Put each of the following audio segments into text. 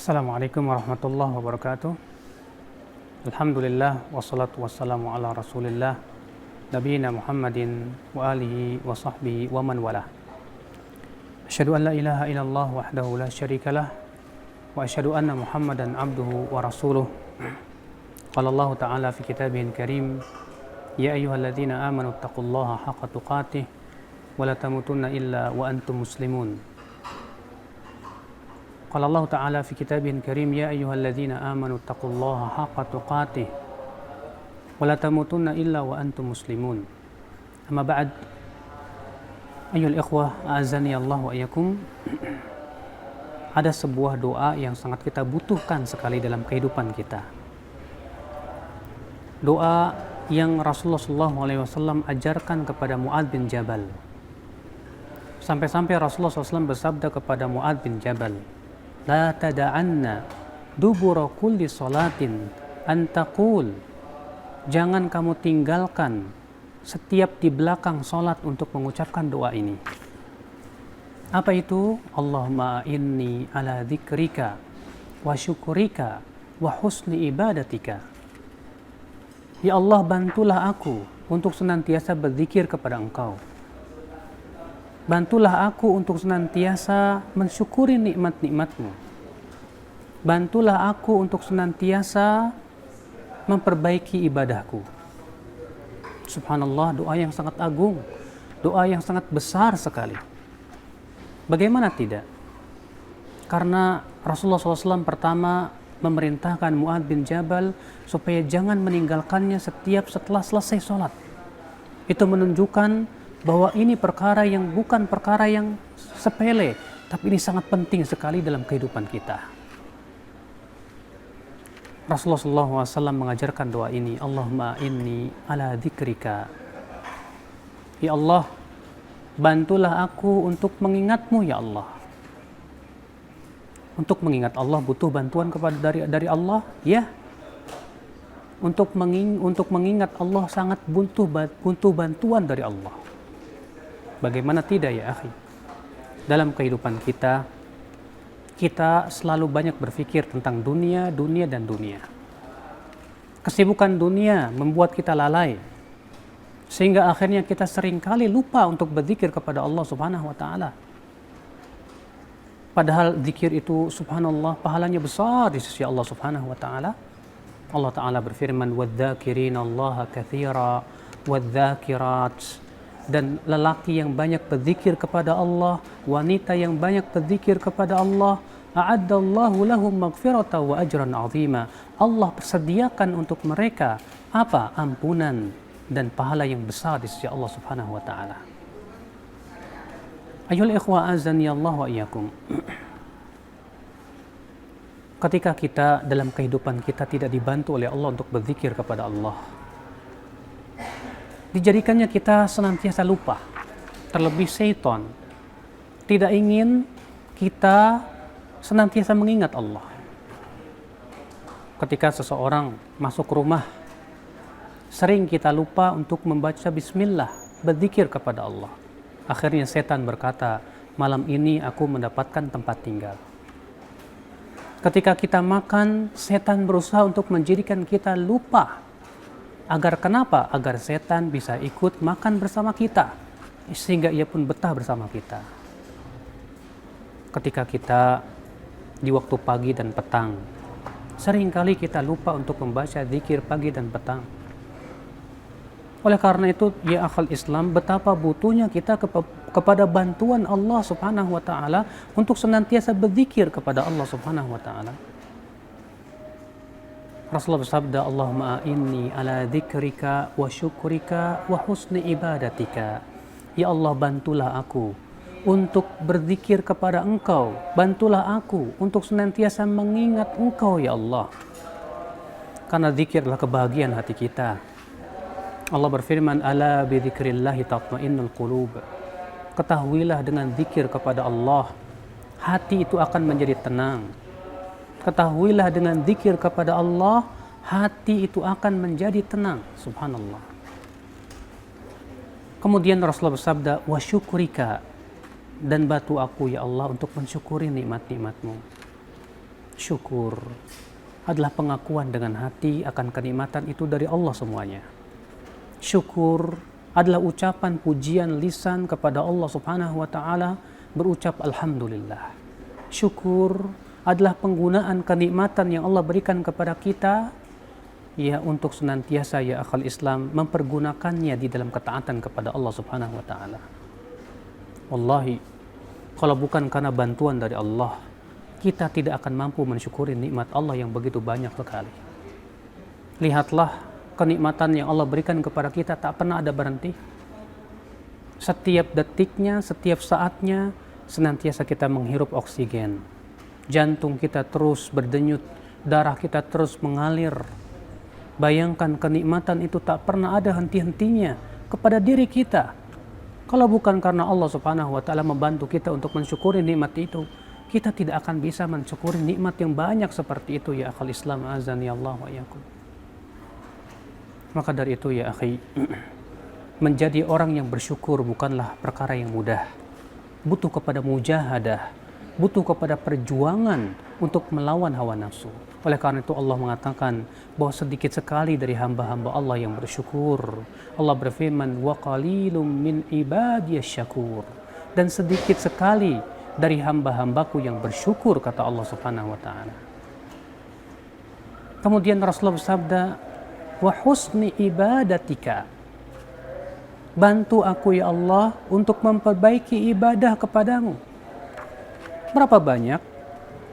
Assalamualaikum warahmatullahi wabarakatuh. Alhamdulillah wassalatu wassalamu ala Rasulillah nabiyina Muhammadin wa alihi wa sahbihi wa man walah. Asyhadu an la ilaha illallah wahdahu la syarikalah wa asyhadu anna Muhammadan abduhu wa rasuluh. Qala Allah ta'ala fi kitabihil karim, ya ayyuhalladzina amanu taqullaha haqqa tuqatih wa la tamutunna illa wa antum muslimun. Qala Allah Ta'ala fi kitabihil karim, ya ayyuhalladzina amanu taqullaha haqqa tuqatih wa la tamutunna illa wa antum muslimun. Amma ba'd, ayyuhal ikhwah, a'azani Allah wa iyyakum. Ada sebuah doa yang sangat kita butuhkan sekali dalam kehidupan kita. Doa yang Rasulullah SAW ajarkan kepada Mu'adz bin Jabal. Sampai-sampai Rasulullah SAW bersabda kepada Mu'adz bin Jabal, la tada'anna dubura kulli salatin antaqul, jangan kamu tinggalkan setiap di belakang salat untuk mengucapkan doa ini. Apa itu? Allahumma inni ala dzikrika wa syukurika wa husni ibadatika. Ya Allah, bantulah aku untuk senantiasa berzikir kepada Engkau. Bantulah aku untuk senantiasa mensyukuri nikmat-nikmat-Mu. Bantulah aku untuk senantiasa memperbaiki ibadahku. Subhanallah, doa yang sangat agung, doa yang sangat besar sekali. Bagaimana tidak? Karena Rasulullah SAW pertama memerintahkan Mu'adz bin Jabal supaya jangan meninggalkannya setelah selesai sholat. Itu menunjukkan bahwa ini perkara yang bukan perkara yang sepele, tapi ini sangat penting sekali dalam kehidupan kita. Rasulullah SAW mengajarkan doa ini, Allahumma inni ala dzikrika. Ya Allah, bantulah aku untuk mengingat-Mu ya Allah. Untuk mengingat Allah butuh bantuan dari Allah, ya. Untuk mengingat Allah sangat butuh bantuan dari Allah. Bagaimana tidak ya akhi? Dalam kehidupan kita selalu banyak berpikir tentang dunia, dan dunia. Kesibukan dunia membuat kita lalai, sehingga akhirnya kita seringkali lupa untuk berzikir kepada Allah Subhanahu wa Ta'ala. Padahal zikir itu subhanallah pahalanya besar di sisi Allah Subhanahu wa Ta'ala. Allah Ta'ala berfirman, wadzakirina Allaha katsira wadzakirat. Dan lelaki yang banyak berzikir kepada Allah, wanita yang banyak berzikir kepada Allah, a'addallahu lahum maghfiratan wa ajran 'azima. Allah persediakan untuk mereka apa? Ampunan dan pahala yang besar di sisi Allah Subhanahu wa Ta'ala. Ayyuhal ikhwah, azani Allah wa iyyakum. Ketika kita dalam kehidupan kita tidak dibantu oleh Allah untuk berzikir kepada Allah, dijadikannya kita senantiasa lupa. Terlebih syaitan tidak ingin kita senantiasa mengingat Allah. Ketika seseorang masuk rumah, sering kita lupa untuk membaca bismillah, berzikir kepada Allah. Akhirnya setan berkata, malam ini aku mendapatkan tempat tinggal. Ketika kita makan, setan berusaha untuk menjadikan kita lupa. Agar kenapa? Agar setan bisa ikut makan bersama kita, sehingga ia pun betah bersama kita. Ketika kita di waktu pagi dan petang, seringkali kita lupa untuk membaca zikir pagi dan petang. Oleh karena itu, ya akhal Islam, betapa butuhnya kita kepada bantuan Allah Subhanahu wa Ta'ala untuk senantiasa berzikir kepada Allah Subhanahu wa Ta'ala. Rasulullah bersabda, Allahumma inni ala dzikrika wa syukrika wa husni ibadatika. Ya Allah, bantulah aku untuk berzikir kepada Engkau. Bantulah aku untuk senantiasa mengingat Engkau ya Allah. Karena zikir adalah kebahagiaan hati kita. Allah berfirman, ala bi dzikrillahi tatma'innul qulub. Ketahuilah dengan zikir kepada Allah, hati itu akan menjadi tenang. Ketahuilah dengan zikir kepada Allah, hati itu akan menjadi tenang. Subhanallah. Kemudian Rasulullah bersabda, wa syukurika, dan bantu aku ya Allah untuk mensyukuri nikmat-nikmat-Mu. Syukur adalah pengakuan dengan hati akan kenikmatan itu dari Allah semuanya. Syukur adalah ucapan pujian lisan kepada Allah Subhanahu wa taala, berucap alhamdulillah. Syukur adalah penggunaan kenikmatan yang Allah berikan kepada kita ya untuk senantiasa ya akal Islam mempergunakannya di dalam ketaatan kepada Allah Subhanahu wa taala. Wallahi, kalau bukan karena bantuan dari Allah, kita tidak akan mampu mensyukuri nikmat Allah yang begitu banyak sekali. Lihatlah kenikmatan yang Allah berikan kepada kita tak pernah ada berhenti. Setiap detiknya, setiap saatnya senantiasa kita menghirup oksigen. Jantung kita terus berdenyut, darah kita terus mengalir. Bayangkan kenikmatan itu tak pernah ada henti-hentinya kepada diri kita. Kalau bukan karena Allah Subhanahu wa taala membantu kita untuk mensyukuri nikmat itu, kita tidak akan bisa mensyukuri nikmat yang banyak seperti itu ya akal Islam azani Allah wa iyyakum. Maka dari itu ya akhi, menjadi orang yang bersyukur bukanlah perkara yang mudah. Butuh kepada mujahadah, butuh kepada perjuangan untuk melawan hawa nafsu. Oleh karena itu Allah mengatakan bahwa sedikit sekali dari hamba-hamba Allah yang bersyukur. Allah berfirman, wa qalilum min ibadiyas syakur. Dan sedikit sekali dari hamba-hambaku yang bersyukur, kata Allah Subhanahu wa taala. Kemudian Rasulullah bersabda, wa husni ibadatika. Bantu aku ya Allah untuk memperbaiki ibadah kepadamu. Berapa banyak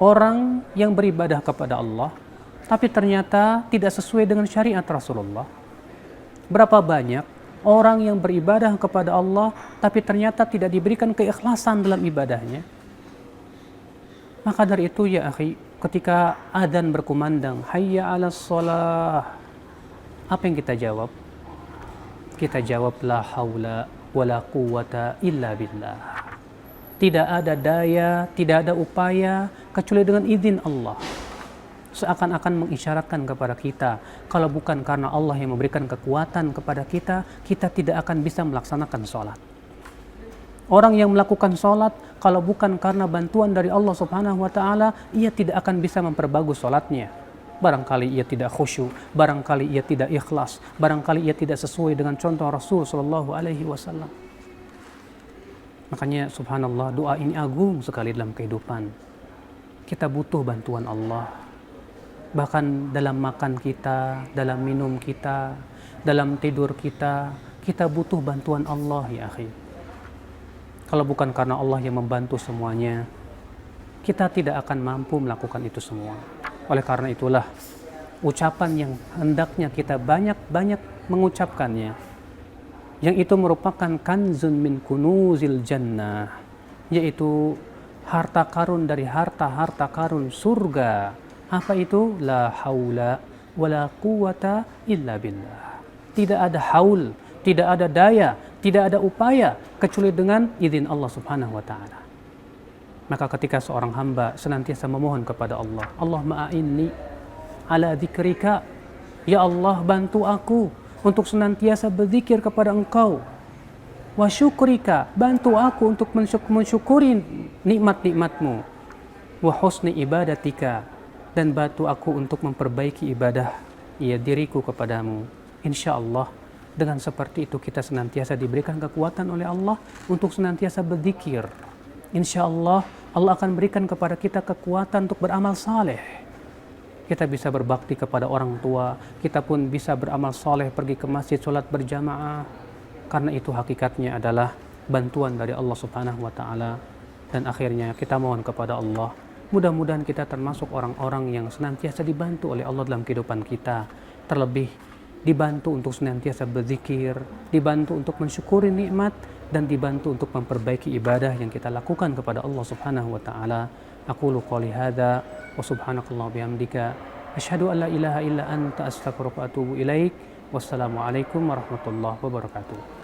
orang yang beribadah kepada Allah tapi ternyata tidak sesuai dengan syariat Rasulullah? Berapa banyak orang yang beribadah kepada Allah tapi ternyata tidak diberikan keikhlasan dalam ibadahnya? Maka dari itu ya akhi, ketika adzan berkumandang, hayya 'alas shalah, apa yang kita jawab? Kita jawab la haula wala quwata illa billah. Tidak ada daya, tidak ada upaya kecuali dengan izin Allah. Seakan-akan mengisyaratkan kepada kita, kalau bukan karena Allah yang memberikan kekuatan kepada kita, kita tidak akan bisa melaksanakan sholat. Orang yang melakukan sholat, kalau bukan karena bantuan dari Allah Subhanahu wa taala, ia tidak akan bisa memperbagus sholatnya. Barangkali ia tidak khusyuk, barangkali ia tidak ikhlas, barangkali ia tidak sesuai dengan contoh Rasul sallallahu alaihi wasallam. Makanya subhanallah, doa ini agung sekali dalam kehidupan. Kita butuh bantuan Allah. Bahkan dalam makan kita, dalam minum kita, dalam tidur kita, kita butuh bantuan Allah ya akhi. Kalau bukan karena Allah yang membantu semuanya, kita tidak akan mampu melakukan itu semua. Oleh karena itulah, ucapan yang hendaknya kita banyak-banyak mengucapkannya, yang itu merupakan kanzun min kunuzil jannah, yaitu harta karun dari harta-harta karun surga. Apa itu? La haula wala quwata illa billah. Tidak ada haul, tidak ada daya, tidak ada upaya kecuali dengan izin Allah Subhanahu wa taala. Maka ketika seorang hamba senantiasa memohon kepada Allah, Allahumma a'inni ala dzikrika, ya Allah bantu aku untuk senantiasa berzikir kepada Engkau. Wa syukrika, bantu aku untuk mensyukuri nikmat-nikmat-Mu. Wa husni ibadatika, dan bantu aku untuk memperbaiki ibadah ya diriku kepadamu. Insya Allah dengan seperti itu kita senantiasa diberikan kekuatan oleh Allah untuk senantiasa berzikir. Insya Allah Allah akan berikan kepada kita kekuatan untuk beramal saleh. Kita bisa berbakti kepada orang tua, kita pun bisa beramal saleh, pergi ke masjid, sholat berjamaah. Karena itu hakikatnya adalah bantuan dari Allah Subhanahu wa taala. Dan akhirnya kita mohon kepada Allah, mudah-mudahan kita termasuk orang-orang yang senantiasa dibantu oleh Allah dalam kehidupan kita. Terlebih dibantu untuk senantiasa berzikir, dibantu untuk mensyukuri nikmat, dan dibantu untuk memperbaiki ibadah yang kita lakukan kepada Allah Subhanahu wa taala. Aqulu qouli hadza wa subhanakallah bihamdika asyhadu an la ilaha illa anta astaghfiruka wa atubu ilaik. Wassalamu alaikum warahmatullahi wabarakatuh.